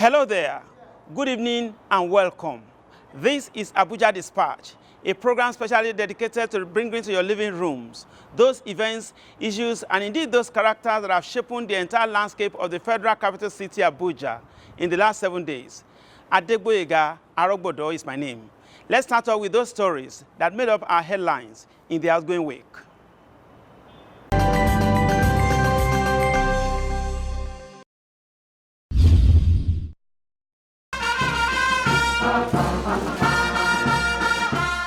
Hello there, good evening and welcome. This is Abuja Dispatch, a program specially dedicated to bringing to your living rooms those events, issues, and indeed those characters that have shaped the entire landscape of the federal capital city, Abuja, in the last 7 days. Adegboyega Arogbodo is my name. Let's start off with those stories that made up our headlines in the outgoing week.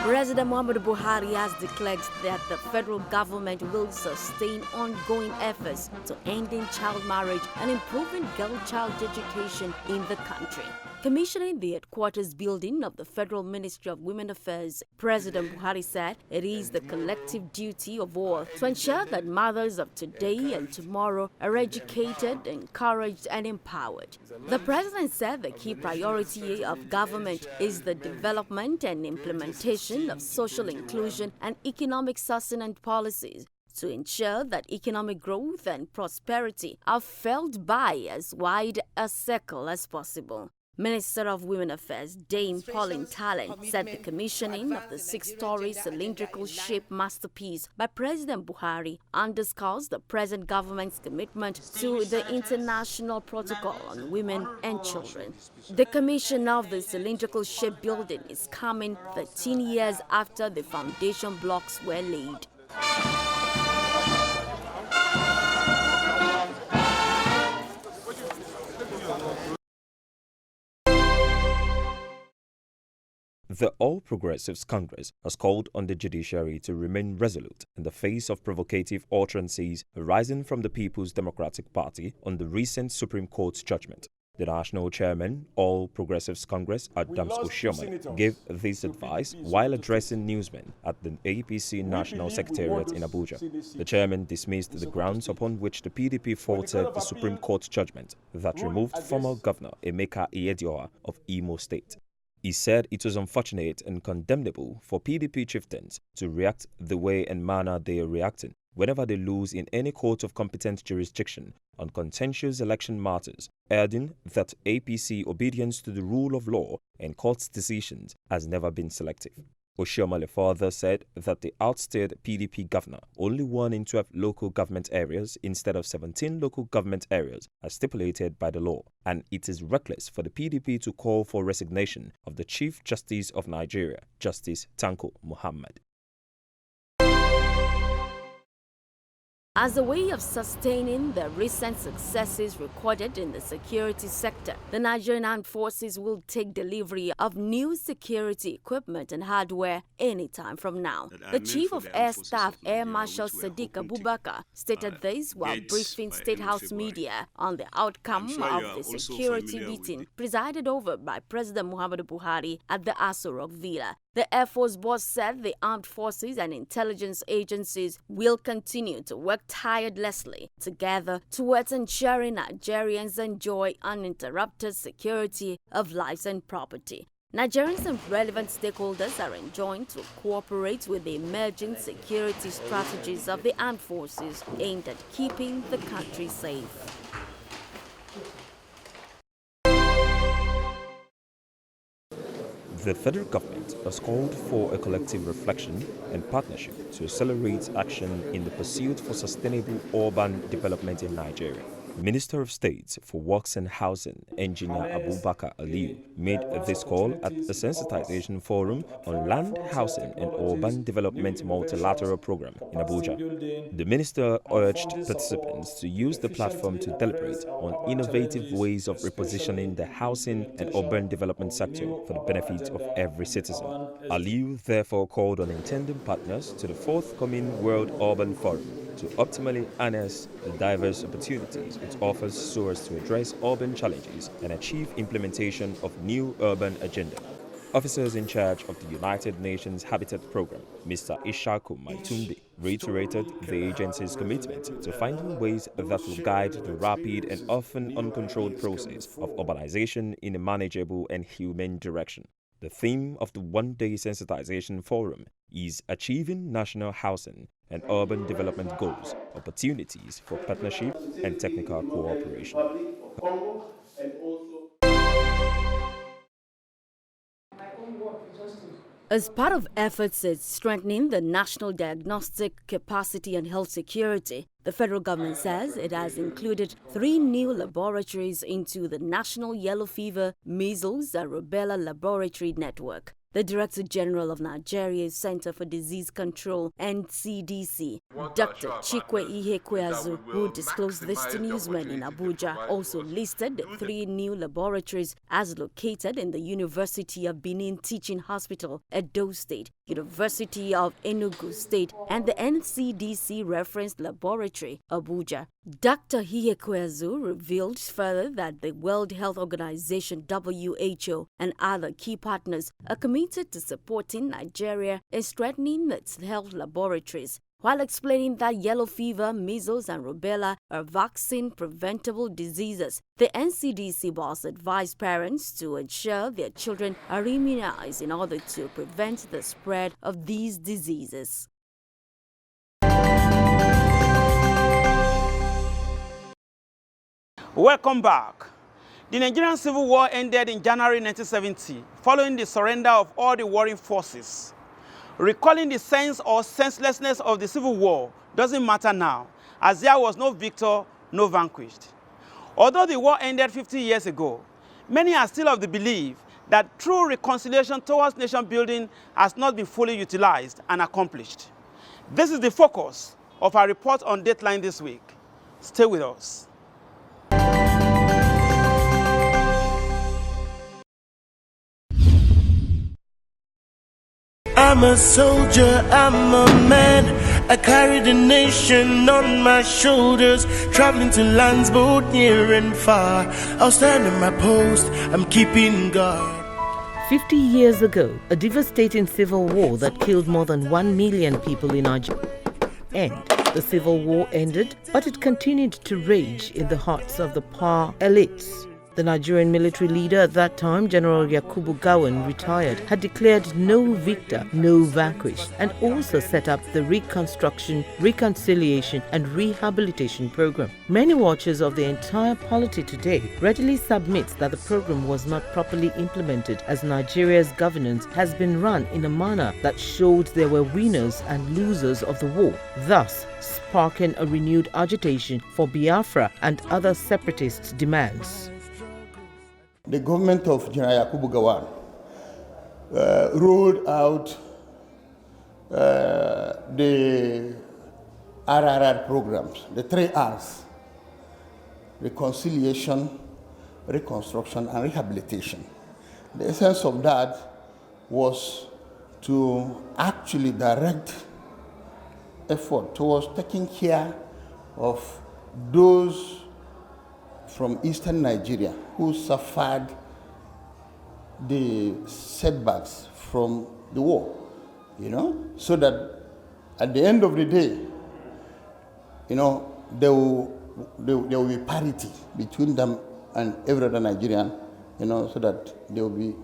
President Muhammadu Buhari has declared that the federal government will sustain ongoing efforts to ending child marriage and improving girl-child education in the country. Commissioning the headquarters building of the Federal Ministry of Women Affairs, President Buhari said it is the collective duty of all to ensure that mothers of today and tomorrow are educated, encouraged, and empowered. The president said the key priority of government is the development and implementation of social inclusion and economic sustenance policies to ensure that economic growth and prosperity are felt by as wide a circle as possible. Minister of Women Affairs Dame Pauline Talent said the commissioning of the 6-story cylindrical-shaped masterpiece by President Buhari underscores the present government's commitment to the International Protocol on Women and Children. The commission of the cylindrical-shaped building is coming 13 years after the foundation blocks were laid. The All Progressives Congress has called on the judiciary to remain resolute in the face of provocative utterances arising from the People's Democratic Party on the recent Supreme Court's judgment. The national chairman, All Progressives Congress, Adams Oshiomhole, gave this advice while addressing newsmen at the APC National Secretariat in Abuja. The chairman dismissed the grounds upon which the PDP faulted the Supreme Court judgment that removed former Governor Emeka Ihedioha of Imo State. He said it was unfortunate and condemnable for PDP chieftains to react the way and manner they are reacting whenever they lose in any court of competent jurisdiction on contentious election matters, adding that APC obedience to the rule of law and court's decisions has never been selective. Oshiomhole further said that the outstayed PDP governor only won in 12 local government areas instead of 17 local government areas as stipulated by the law, and it is reckless for the PDP to call for resignation of the Chief Justice of Nigeria, Justice Tanko Muhammad. As a way of sustaining the recent successes recorded in the security sector, the Nigerian Armed Forces will take delivery of new security equipment and hardware anytime from now. The Chief of Air Staff, Air Marshal Sadiq Abubakar, stated this while briefing State House media on the outcome of the security meeting presided over by President Muhammadu Buhari at the Aso Rock Villa. The Air Force boss said the armed forces and intelligence agencies will continue to work tirelessly together towards ensuring Nigerians enjoy uninterrupted security of lives and property. Nigerians and relevant stakeholders are enjoined to cooperate with the emerging security strategies of the armed forces aimed at keeping the country safe. The federal government has called for a collective reflection and partnership to accelerate action in the pursuit for sustainable urban development in Nigeria. Minister of State for Works and Housing, Engineer Abubakar Aliyu, made this call at a sensitization forum on land, housing and urban development multilateral program in Abuja. The minister urged participants to use the platform to deliberate on innovative ways of repositioning the housing and urban development sector for the benefit of every citizen. Aliyu therefore called on intending partners to the forthcoming World Urban Forum to optimally harness the diverse opportunities it offers so as to address urban challenges and achieve implementation of new urban agenda. Officers in charge of the United Nations Habitat Program, Mr. Ishaku Maitumbi, reiterated the agency's commitment to finding ways that will guide the rapid and often uncontrolled process of urbanization in a manageable and humane direction. The theme of the one-day sensitization forum is Achieving National Housing and Urban Development Goals, Opportunities for Partnership and Technical Cooperation. As part of efforts at strengthening the national diagnostic capacity and health security, the federal government says it has included 3 new laboratories into the National Yellow Fever, Measles and Rubella Laboratory Network. The Director General of Nigeria's Center for Disease Control, NCDC, Dr. Chikwe Ihekweazu, who disclosed this to newsmen in Abuja, also listed the 3 new laboratories as located in the University of Benin Teaching Hospital, Edo State, University of Enugu State, and the NCDC Reference Laboratory, Abuja. Dr. Ihekweazu revealed further that the World Health Organization, WHO, and other key partners are committed to supporting Nigeria in strengthening its health laboratories, while explaining that yellow fever, measles, and rubella are vaccine-preventable diseases. The NCDC boss advised parents to ensure their children are immunized in order to prevent the spread of these diseases. Welcome back. The Nigerian Civil War ended in January 1970, following the surrender of all the warring forces. Recalling the sense or senselessness of the Civil War doesn't matter now, as there was no victor, no vanquished. Although the war ended 50 years ago, many are still of the belief that true reconciliation towards nation building has not been fully utilized and accomplished. This is the focus of our report on Dateline this week. Stay with us. I'm a soldier, I'm a man. I carry the nation on my shoulders, traveling to lands both near and far. I'll stand at my post, I'm keeping guard. 50 years ago, a devastating civil war that killed more than 1 million people in Nigeria. And the civil war ended, but it continued to rage in the hearts of the power elites. The Nigerian military leader at that time, General Yakubu Gowon, retired, had declared no victor, no vanquished, and also set up the Reconstruction, Reconciliation and Rehabilitation Program. Many watchers of the entire polity today readily submit that the program was not properly implemented, as Nigeria's governance has been run in a manner that showed there were winners and losers of the war, thus sparking a renewed agitation for Biafra and other separatist demands. The government of General Yakubu Gowon rolled out the RRR programs, the 3 R's: reconciliation, reconstruction, and rehabilitation. The essence of that was to actually direct effort towards taking care of those from eastern Nigeria who suffered the setbacks from the war, so that at the end of the day, there will be parity between them and every other Nigerian, so that there will be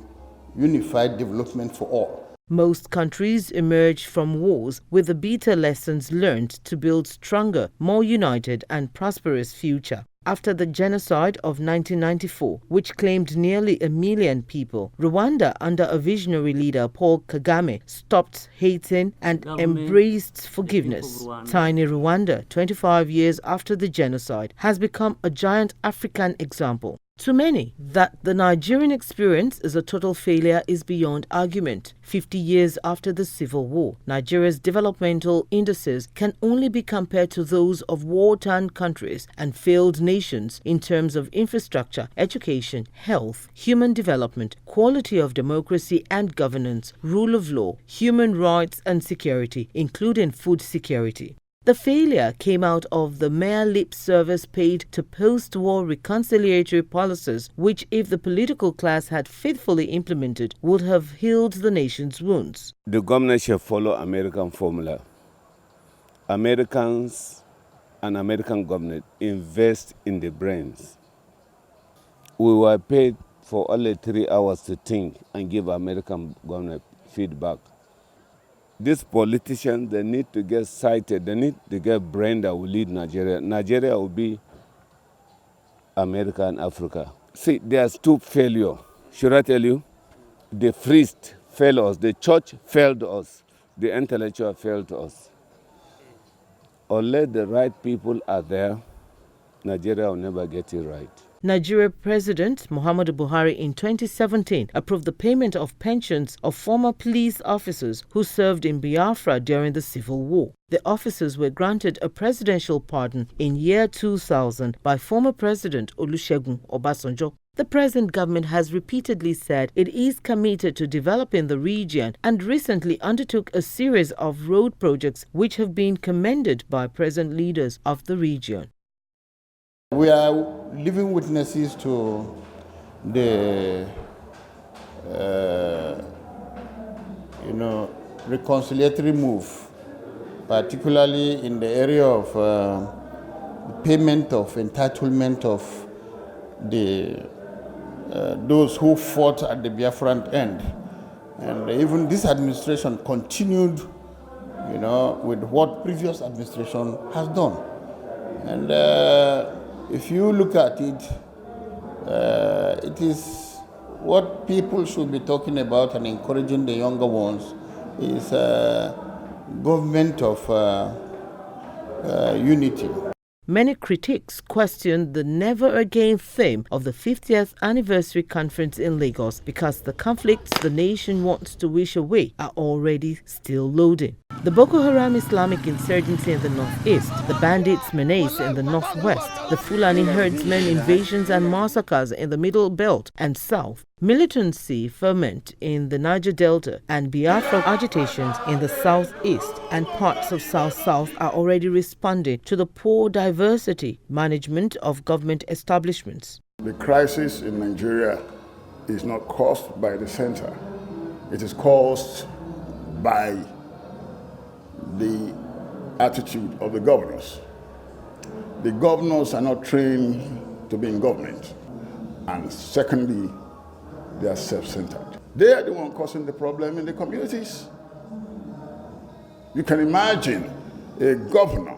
unified development for all. Most countries emerge from wars with the bitter lessons learned to build stronger, more united and prosperous future. After the genocide of 1994, which claimed nearly 1 million people, Rwanda, under a visionary leader, Paul Kagame, stopped hating and embraced forgiveness. Tiny Rwanda, 25 years after the genocide, has become a giant African example. To many, that the Nigerian experience is a total failure is beyond argument. 50 years after the Civil War, Nigeria's developmental indices can only be compared to those of war-torn countries and failed nations in terms of infrastructure, education, health, human development, quality of democracy and governance, rule of law, human rights and security, including food security. The failure came out of the mere lip service paid to post-war reconciliatory policies, which, if the political class had faithfully implemented, would have healed the nation's wounds. The government should follow American formula. Americans and American government invest in the brains. We were paid for only 3 hours to think and give American government feedback. These politicians, they need to get sighted. They need to get brain that will lead Nigeria. Nigeria will be America and Africa. See, there's 2 failures. Should I tell you? The first failed us. The church failed us. The intellectual failed us. Unless the right people are there, Nigeria will never get it right. Nigeria President Muhammadu Buhari in 2017 approved the payment of pensions of former police officers who served in Biafra during the Civil War. The officers were granted a presidential pardon in year 2000 by former President Olusegun Obasanjo. The present government has repeatedly said it is committed to developing the region and recently undertook a series of road projects which have been commended by present leaders of the region. We are living witnesses to the, reconciliatory move, particularly in the area of payment of entitlement of those who fought at the Biafran end. And even this administration continued, with what previous administration has done. And if you look at it, it is what people should be talking about and encouraging the younger ones is government of unity. Many critics questioned the never again theme of the 50th anniversary conference in Lagos because the conflicts the nation wants to wish away are already still loading. The Boko Haram Islamic insurgency in the northeast, the bandits menace in the northwest, the Fulani herdsmen invasions and massacres in the middle belt and south, militancy ferment in the Niger Delta and Biafra agitations in the southeast and parts of south-south are already responding to the poor diversity management of government establishments. The crisis in Nigeria is not caused by the center. It is caused by the attitude of the governors. The governors are not trained to be in government. And secondly, they are self-centered. They are the one causing the problem in the communities. You can imagine a governor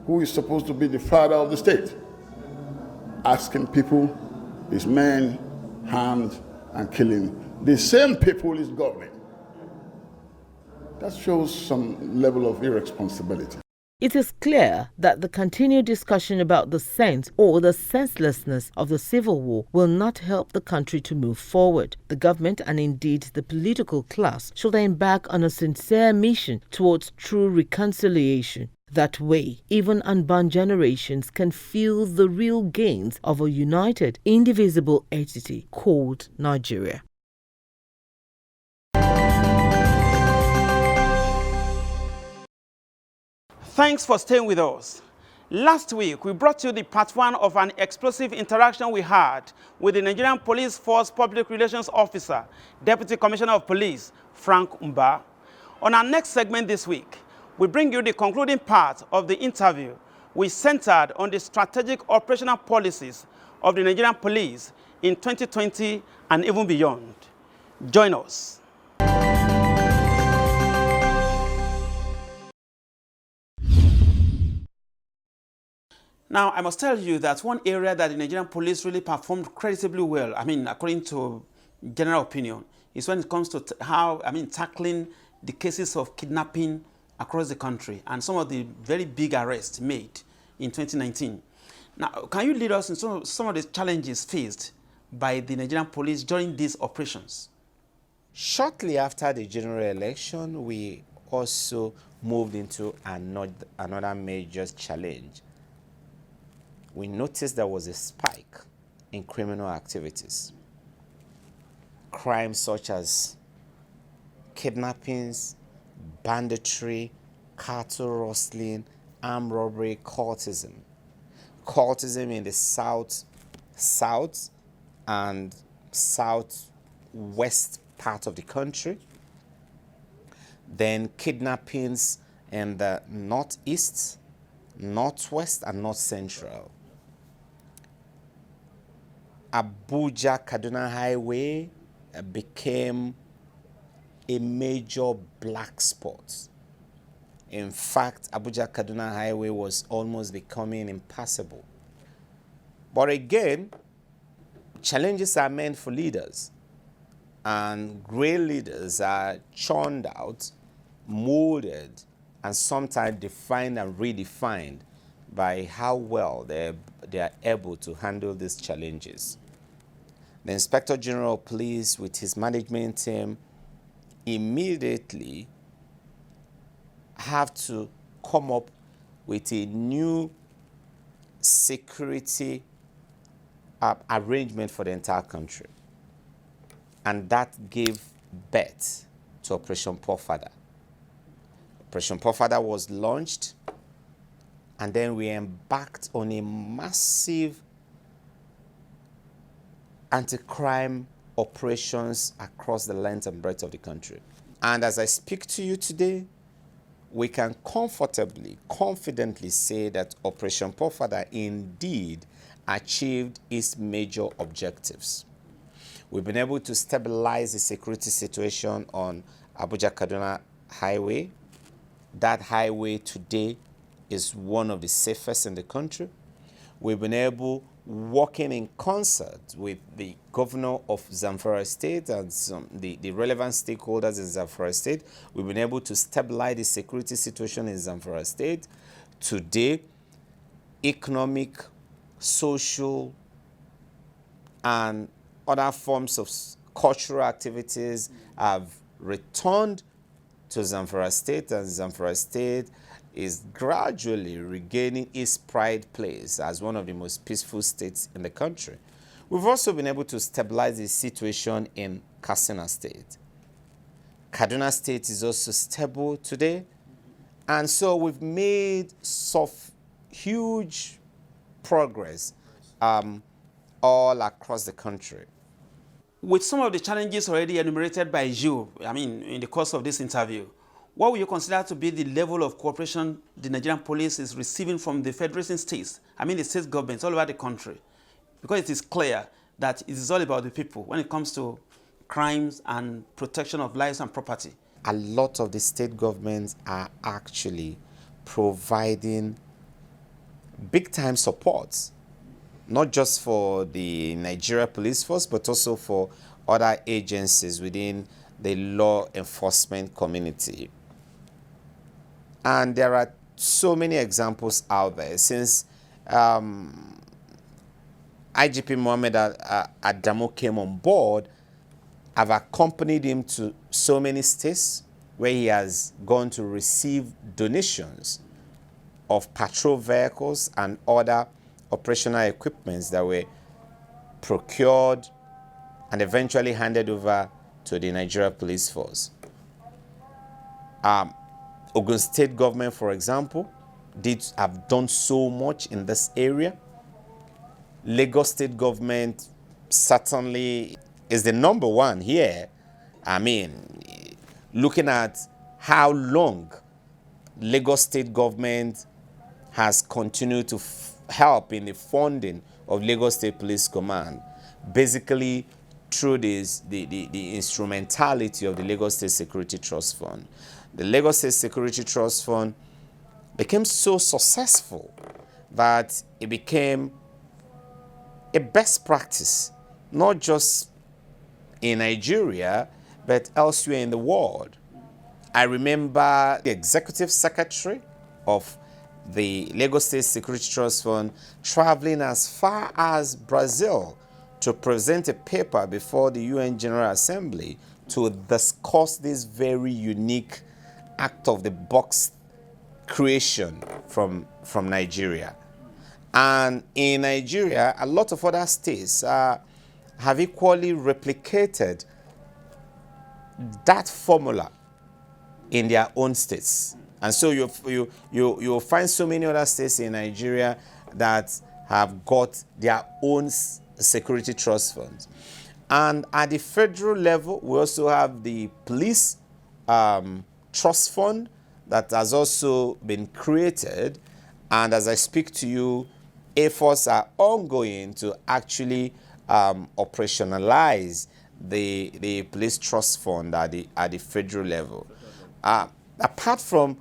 who is supposed to be the father of the state asking people, his men, hand and killing the same people he's governing. That shows some level of irresponsibility. It is clear that the continued discussion about the sense or the senselessness of the civil war will not help the country to move forward. The government and indeed the political class should embark on a sincere mission towards true reconciliation. That way, even unborn generations can feel the real gains of a united, indivisible entity called Nigeria. Thanks for staying with us. Last week, we brought you the part one of an explosive interaction we had with the Nigerian Police Force Public Relations Officer, Deputy Commissioner of Police, Frank Mba. On our next segment this week, we bring you the concluding part of the interview, which centered on the strategic operational policies of the Nigerian police in 2020 and even beyond. Join us. Now, I must tell you that one area that the Nigerian police really performed creditably well, according to general opinion, is when it comes to tackling the cases of kidnapping across the country and some of the very big arrests made in 2019. Now, can you lead us in some of the challenges faced by the Nigerian police during these operations? Shortly after the general election, we also moved into another major challenge. We noticed there was a spike in criminal activities. Crimes such as kidnappings, banditry, cattle rustling, armed robbery, cultism. Cultism in the south and southwest part of the country. Then kidnappings in the northeast, northwest, and north central. Abuja-Kaduna Highway became a major black spot. In fact, Abuja-Kaduna Highway was almost becoming impassable. But again, challenges are meant for leaders. And great leaders are churned out, molded, and sometimes defined and redefined by how well they are able to handle these challenges. The Inspector General of Police, with his management team, immediately have to come up with a new security arrangement for the entire country. And that gave birth to Operation Pofada. Operation Pofada was launched, and then we embarked on a massive anti-crime operations across the length and breadth of the country. And as I speak to you today, we can comfortably, confidently say that Operation Pofada indeed achieved its major objectives. We've been able to stabilize the security situation on Abuja-Kaduna Highway. That highway today is one of the safest in the country. We've been able, working in concert with the governor of Zamfara State and the relevant stakeholders in Zamfara State, we've been able to stabilize the security situation in Zamfara State. Today, economic, social, and other forms of cultural activities have returned to Zamfara State, and Zamfara State is gradually regaining its pride place as one of the most peaceful states in the country. We've also been able to stabilize the situation in Katsina State. Kaduna State is also stable today, and so we've made huge progress all across the country. With some of the challenges already enumerated by you, in the course of this interview, what would you consider to be the level of cooperation the Nigerian police is receiving from the federating states, the state governments all over the country? Because it is clear that it is all about the people when it comes to crimes and protection of lives and property. A lot of the state governments are actually providing big-time support, not just for the Nigeria Police Force, but also for other agencies within the law enforcement community. And there are so many examples out there. Since IGP Mohammed Adamu came on board, I've accompanied him to so many states where he has gone to receive donations of patrol vehicles and other operational equipments that were procured and eventually handed over to the Nigeria Police Force. Ogun State government, for example, have done so much in this area. Lagos State government certainly is the number one here. Looking at how long Lagos State government has continued to help in the funding of Lagos State Police Command, basically through the instrumentality of the Lagos State Security Trust Fund. The Lagos State Security Trust Fund became so successful that it became a best practice, not just in Nigeria, but elsewhere in the world. I remember the executive secretary of the Lagos State Security Trust Fund traveling as far as Brazil to present a paper before the UN General Assembly to discuss this very unique out-of-the-box creation from Nigeria. And in Nigeria, a lot of other states have equally replicated that formula in their own states. And so you'll find so many other states in Nigeria that have got their own security trust funds. And at the federal level, we also have the police trust fund that has also been created. And as I speak to you, efforts are ongoing to actually operationalize the police trust fund at the federal level. Apart from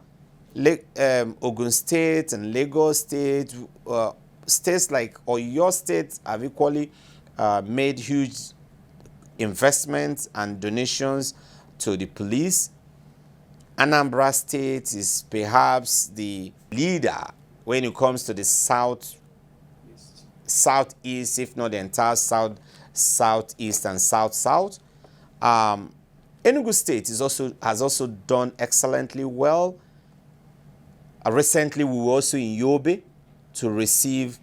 Ogun State and Lagos State, states like Oyo State have equally made huge investments and donations to the police. Anambra State is perhaps the leader when it comes to the southeast, if not the entire southeast and south. Enugu State has also done excellently well. Recently, we were also in Yobe to receive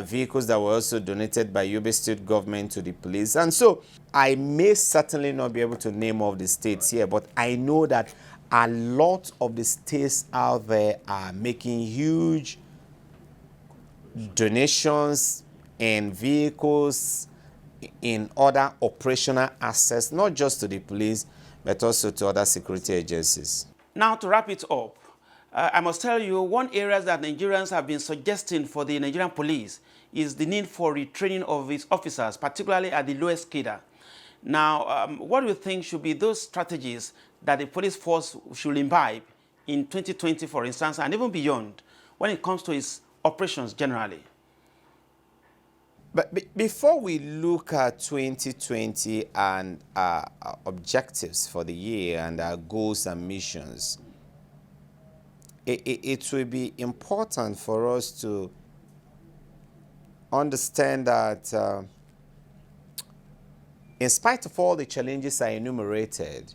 vehicles that were also donated by Yobe State government to the police. And so I may certainly not be able to name all the states here, but I know that a lot of the states out there are making huge donations in vehicles, in other operational assets, not just to the police, but also to other security agencies. Now, to wrap it up, I must tell you, one area that Nigerians have been suggesting for the Nigerian police is the need for retraining of its officers, particularly at the lowest cadre. Now, what do you think should be those strategies that the police force should imbibe in 2020, for instance, and even beyond, when it comes to its operations generally? But before we look at 2020 and objectives for the year and our goals and missions, it will be important for us to understand that in spite of all the challenges I enumerated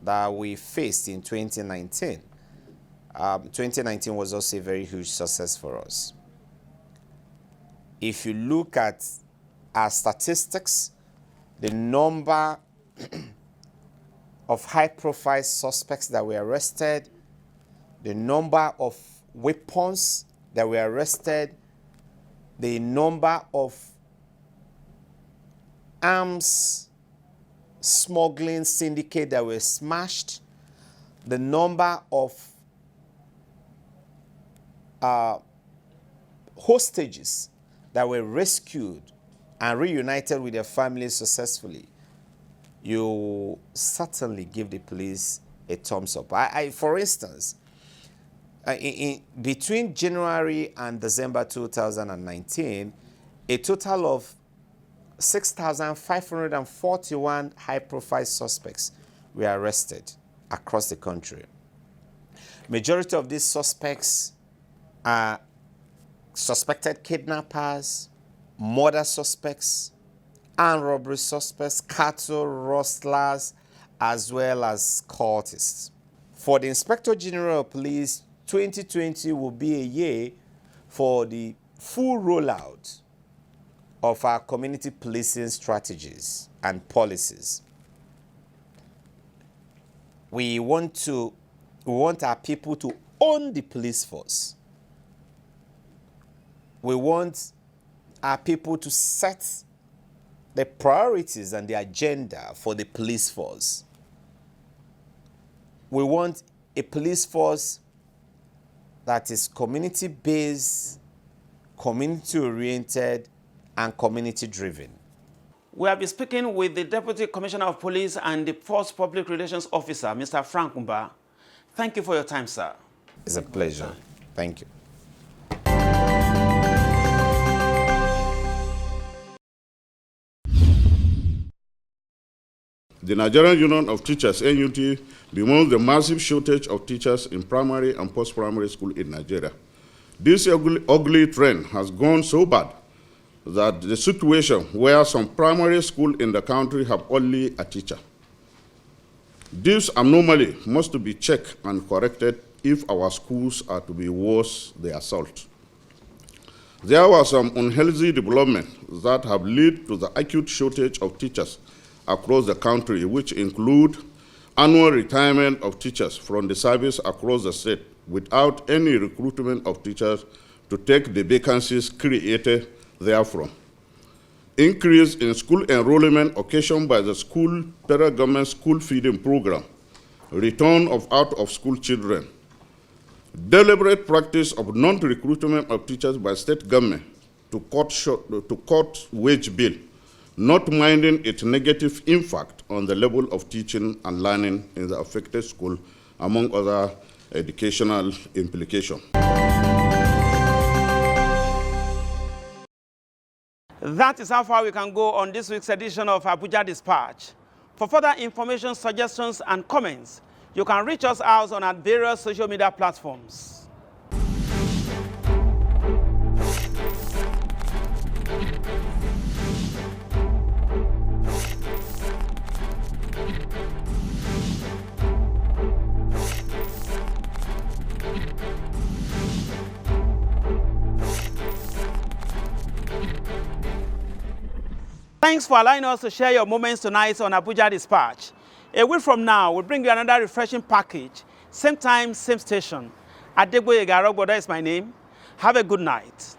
that we faced in 2019, 2019 was also a very huge success for us. If you look at our statistics, the number of high-profile suspects that were arrested, the number of weapons that were arrested, the number of arms smuggling syndicate that were smashed, the number of hostages that were rescued and reunited with their families successfully, you certainly give the police a thumbs up. For instance, between January and December 2019, a total of 6,541 high-profile suspects were arrested across the country. Majority of these suspects are suspected kidnappers, murder suspects, armed robbery suspects, cattle rustlers, as well as cultists. For the Inspector General of Police, 2020 will be a year for the full rollout of our community policing strategies and policies. We want our people to own the police force. We want our people to set the priorities and the agenda for the police force. We want a police force that is community-based, community-oriented, and community-driven. We have been speaking with the Deputy Commissioner of Police and the Force Public Relations Officer, Mr. Frank Umba. Thank you for your time, sir. It's a pleasure. Thank you. The Nigerian Union of Teachers, NUT, bemoans the massive shortage of teachers in primary and post-primary school in Nigeria. This ugly trend has gone so bad that the situation where some primary schools in the country have only a teacher. This anomaly must be checked and corrected if our schools are to be worth the assault. There were some unhealthy developments that have led to the acute shortage of teachers across the country, which include annual retirement of teachers from the service across the state without any recruitment of teachers to take the vacancies created therefrom. Increase in school enrollment occasioned by the federal government school feeding program, return of out-of-school children, deliberate practice of non-recruitment of teachers by state government to cut wage bill, not minding its negative impact on the level of teaching and learning in the affected school, among other educational implications. That is how far we can go on this week's edition of Abuja Dispatch. For further information, suggestions, and comments, you can reach us out on our various social media platforms. Thanks for allowing us to share your moments tonight on Abuja Dispatch. A week from now, we'll bring you another refreshing package. Same time, same station. Adegboyega Arogbodo is my name. Have a good night.